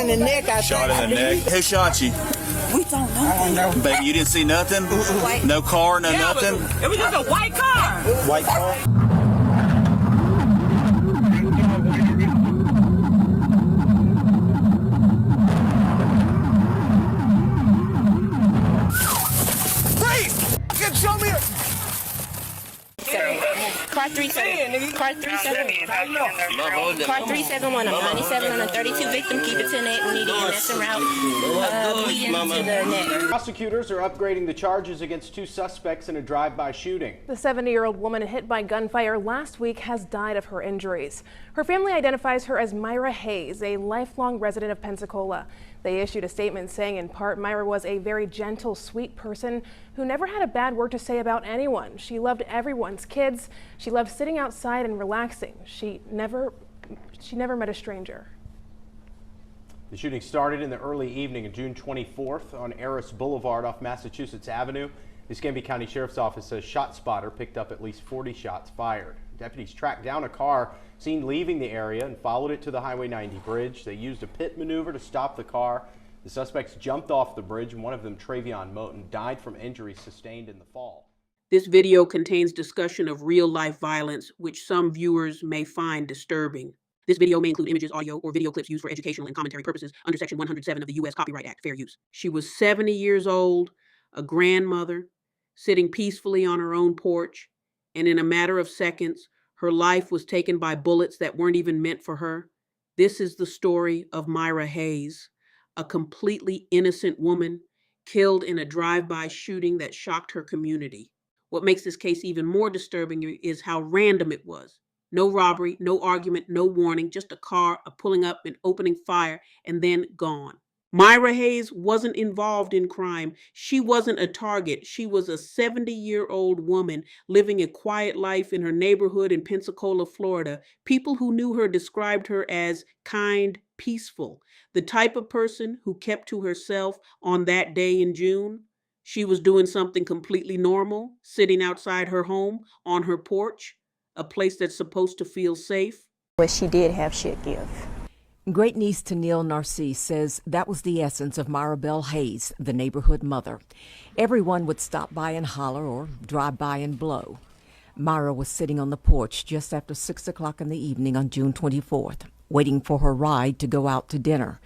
in the neck, I Shot in the neck. Who shot you? We don't know. I don't know. Baby, you didn't see nothing? No car, no nothing? It was just a white car. White car? Show me Car 37. Car 37. Car 371. I'm 97 on a 32 victim. Keep it 10-8. We need EMS en route. Bleeding to the neck. Prosecutors are upgrading the charges against two suspects in a drive-by shooting. The 70-year-old woman hit by gunfire last week has died of her injuries. Her family identifies her as Myra Hayes, a lifelong resident of Pensacola. They issued a statement saying, in part, Myra was a very gentle, sweet person who never had a bad word to say about anyone. She loved everyone's kids. She loved sitting outside and relaxing. She never met a stranger. The shooting started in the early evening of June 24th on Eris Boulevard off Massachusetts Avenue. The Escambia County Sheriff's Office says ShotSpotter picked up at least 40 shots fired. Deputies tracked down a car seen leaving the area and followed it to the Highway 90 bridge. They used a pit maneuver to stop the car. The suspects jumped off the bridge, and one of them, Travion Moten, died from injuries sustained in the fall. This video contains discussion of real-life violence, which some viewers may find disturbing. This video may include images, audio, or video clips used for educational and commentary purposes under Section 107 of the U.S. Copyright Act, fair use. She was 70 years old, a grandmother, sitting peacefully on her own porch, and in a matter of seconds, her life was taken by bullets that weren't even meant for her. This is the story of Myra Hayes, a completely innocent woman killed in a drive-by shooting that shocked her community. What makes this case even more disturbing is how random it was. No robbery, no argument, no warning, just a car, a pulling up and opening fire, and then gone. Myra Hayes wasn't involved in crime. She wasn't a target. She was a 70-year-old woman living a quiet life in her neighborhood in Pensacola, Florida. People who knew her described her as kind, peaceful, the type of person who kept to herself on that day in June. She was doing something completely normal, sitting outside her home on her porch, a place that's supposed to feel safe. What she did have, she'd give. Great niece Tennille Narcisse says that was the essence of Myra Bell Hayes, the neighborhood mother. Everyone would stop by and holler or drive by and blow. Myra was sitting on the porch just after 6 o'clock in the evening on June 24th, waiting for her ride to go out to dinner.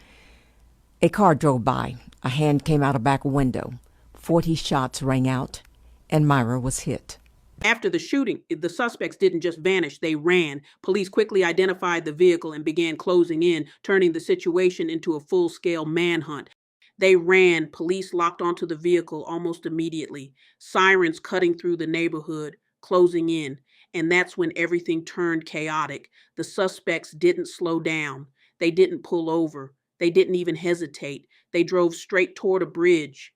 A car drove by. A hand came out a back window. 40 shots rang out, and Myra was hit. After the shooting, the suspects didn't just vanish, they ran. Police quickly identified the vehicle and began closing in, turning the situation into a full-scale manhunt. They ran. Police locked onto the vehicle almost immediately, sirens cutting through the neighborhood, closing in. And that's when everything turned chaotic. The suspects didn't slow down. They didn't pull over. They didn't even hesitate. They drove straight toward a bridge.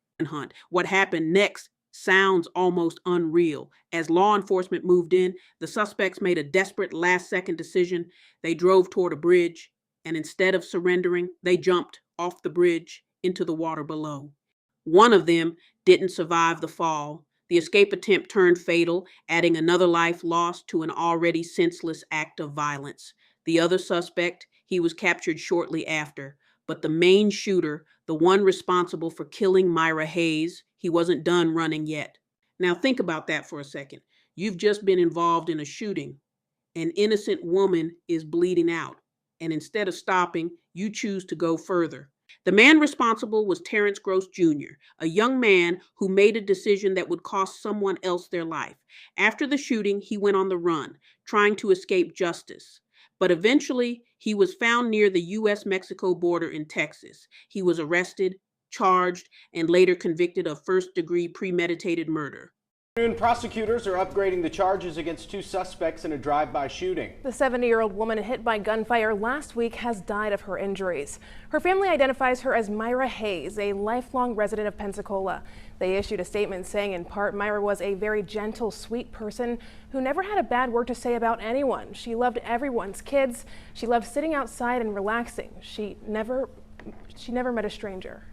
What happened next sounds almost unreal. As law enforcement moved in, the suspects made a desperate last-second decision. They drove toward a bridge, and instead of surrendering, they jumped off the bridge into the water below. One of them didn't survive the fall. The escape attempt turned fatal, adding another life lost to an already senseless act of violence. The other suspect, he was captured shortly after. But the main shooter, the one responsible for killing Myra Hayes, he wasn't done running yet. Now think about that for a second. You've just been involved in a shooting. An innocent woman is bleeding out. And instead of stopping, you choose to go further. The man responsible was Terrance Gross Jr., a young man who made a decision that would cost someone else their life. After the shooting, he went on the run, trying to escape justice. But eventually, he was found near the U.S.-Mexico border in Texas. He was arrested, charged, and later convicted of first-degree premeditated murder. Prosecutors are upgrading the charges against two suspects in a drive-by shooting. The 70-year-old woman hit by gunfire last week has died of her injuries. Her family identifies her as Myra Hayes, a lifelong resident of Pensacola. They issued a statement saying, in part, Myra was a very gentle, sweet person who never had a bad word to say about anyone. She loved everyone's kids. She loved sitting outside and relaxing. She never met a stranger.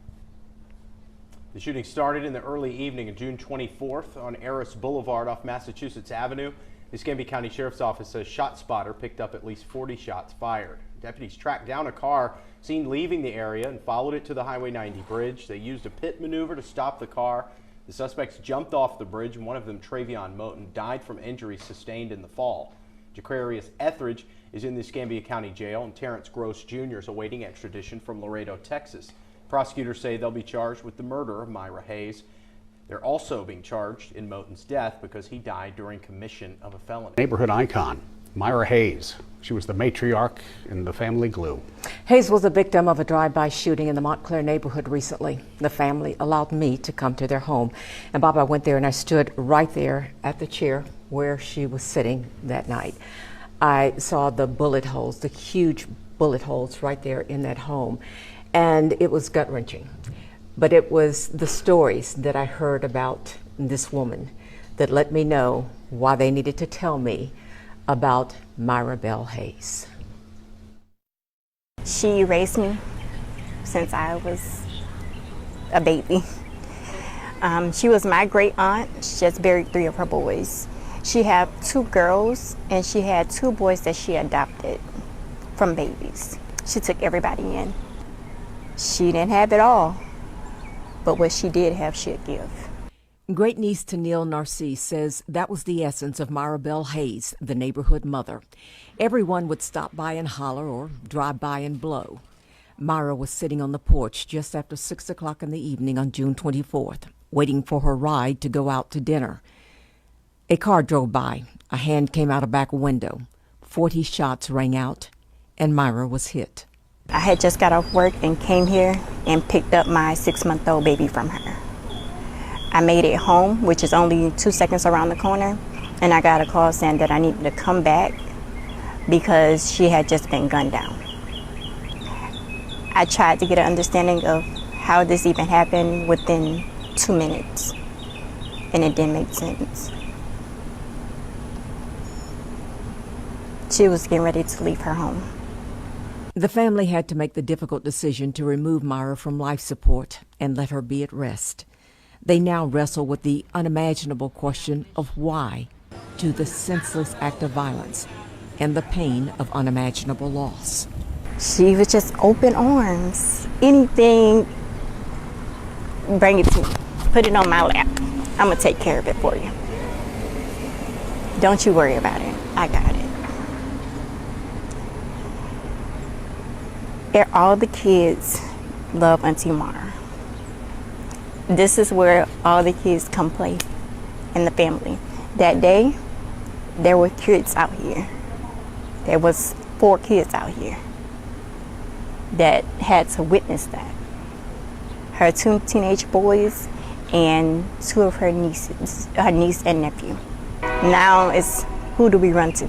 The shooting started in the early evening of June 24th on Eris Boulevard off Massachusetts Avenue. The Escambia County Sheriff's Office says ShotSpotter picked up at least 40 shots fired. Deputies tracked down a car seen leaving the area and followed it to the Highway 90 bridge. They used a pit maneuver to stop the car. The suspects jumped off the bridge, and one of them, Travion Moten, died from injuries sustained in the fall. Jaquarius Etheridge is in the Escambia County Jail, and Terrance Gross Jr. is awaiting extradition from Laredo, Texas. Prosecutors say they'll be charged with the murder of Myra Hayes. They're also being charged in Moten's death because he died during commission of a felony. Neighborhood icon, Myra Hayes. She was the matriarch in the family glue. Hayes was a victim of a drive-by shooting in the Montclair neighborhood recently. The family allowed me to come to their home. And Bob, I went there and I stood right there at the chair where she was sitting that night. I saw the bullet holes, the huge bullet holes right there in that home. And it was gut-wrenching. But it was the stories that I heard about this woman that let me know why they needed to tell me about Myra Bell Hayes. She raised me since I was a baby. She was my great aunt. She just buried 3 of her boys. She had 2 girls and she had 2 boys that she adopted from babies. She took everybody in. She didn't have it all, but what she did have, she'd give. Great niece to Neil Narcisse says that was the essence of Myra Bell Hayes, the neighborhood mother. Everyone would stop by and holler or drive by and blow. Myra was sitting on the porch just after 6 o'clock in the evening on June 24th, waiting for her ride to go out to dinner. A car drove by. A hand came out a back window. 40 shots rang out, and Myra was hit. I had just got off work and came here and picked up my 6-month-old baby from her. I made it home, which is only 2 seconds around the corner, and I got a call saying that I needed to come back because she had just been gunned down. I tried to get an understanding of how this even happened within 2 minutes, and it didn't make sense. She was getting ready to leave her home. The family had to make the difficult decision to remove Myra from life support and let her be at rest. They now wrestle with the unimaginable question of why to the senseless act of violence and the pain of unimaginable loss. She was just open arms. Anything, bring it to me. Put it on my lap. I'm gonna take care of it for you. Don't you worry about it. I got it. All the kids love Auntie Myra. This is where all the kids come play in the family. That day, there were kids out here. There was 4 kids out here that had to witness that. Her 2 teenage boys and 2 of her nieces, her niece and nephew. Now it's who do we run to?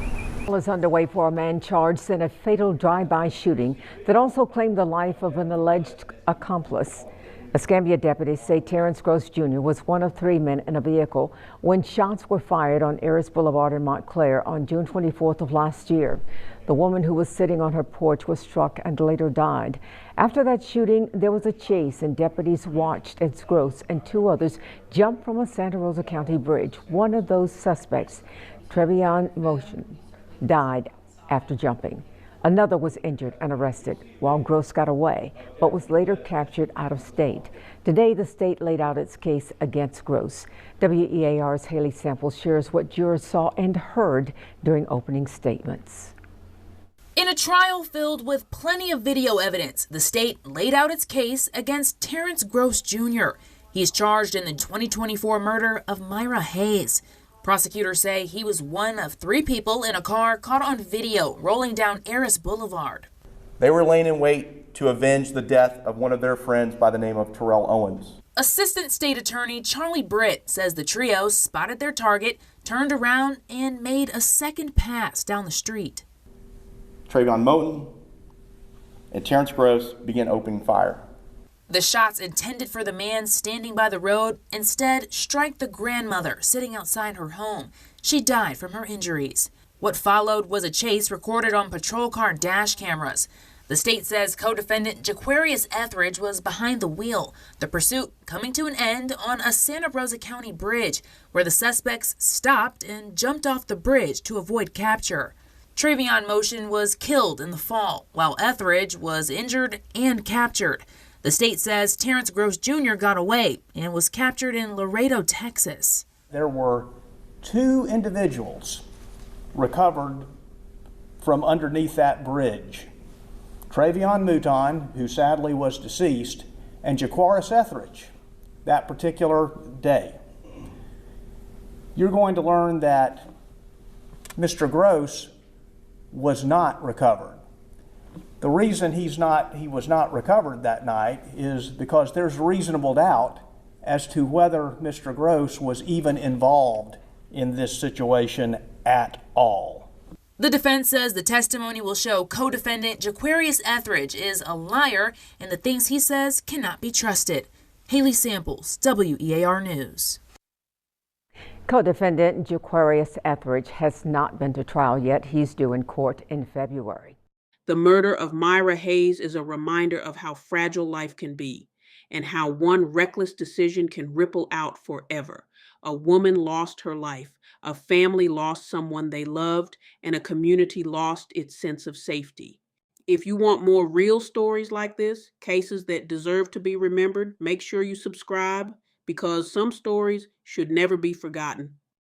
Is underway for a man charged in a fatal drive-by shooting that also claimed the life of an alleged accomplice. Escambia deputies say Terrance Gross Jr. was one of 3 men in a vehicle when shots were fired on Eris Boulevard in Montclair on June 24th of last year. The woman who was sitting on her porch was struck and later died. After that shooting, there was a chase and deputies watched as Gross and 2 others jumped from a Santa Rosa County bridge. One of those suspects, Travion Moten, died after jumping. Another was injured and arrested while Gross got away, but was later captured out of state. Today, the state laid out its case against Gross. WEAR's Haley Sample shares what jurors saw and heard during opening statements. In a trial filled with plenty of video evidence, the state laid out its case against Terrance Gross Jr. He is charged in the 2024 murder of Myra Hayes. Prosecutors say he was one of 3 people in a car caught on video rolling down Eris Boulevard. They were laying in wait to avenge the death of one of their friends by the name of Terrell Owens. Assistant State Attorney Charlie Britt says the trio spotted their target, turned around, and made a second pass down the street. Travion Moten and Terrance Gross began opening fire. The shots intended for the man standing by the road instead strike the grandmother sitting outside her home. She died from her injuries. What followed was a chase recorded on patrol car dash cameras. The state says co-defendant Jaquarius Etheridge was behind the wheel, the pursuit coming to an end on a Santa Rosa County bridge where the suspects stopped and jumped off the bridge to avoid capture. Travion Motion was killed in the fall, while Etheridge was injured and captured. The state says Terrance Gross Jr. got away and was captured in Laredo, Texas. There were 2 individuals recovered from underneath that bridge. Travion Mouton, who sadly was deceased, and Jaquaris Etheridge that particular day. You're going to learn that Mr. Gross was not recovered. The reason he was not recovered that night is because there's reasonable doubt as to whether Mr. Gross was even involved in this situation at all. The defense says the testimony will show co-defendant Jaquaris Etheridge is a liar and the things he says cannot be trusted. Haley Samples, WEAR News. Co-defendant Jaquaris Etheridge has not been to trial yet. He's due in court in February. The murder of Myra Hayes is a reminder of how fragile life can be and how one reckless decision can ripple out forever. A woman lost her life, a family lost someone they loved, and a community lost its sense of safety. If you want more real stories like this, cases that deserve to be remembered, make sure you subscribe because some stories should never be forgotten.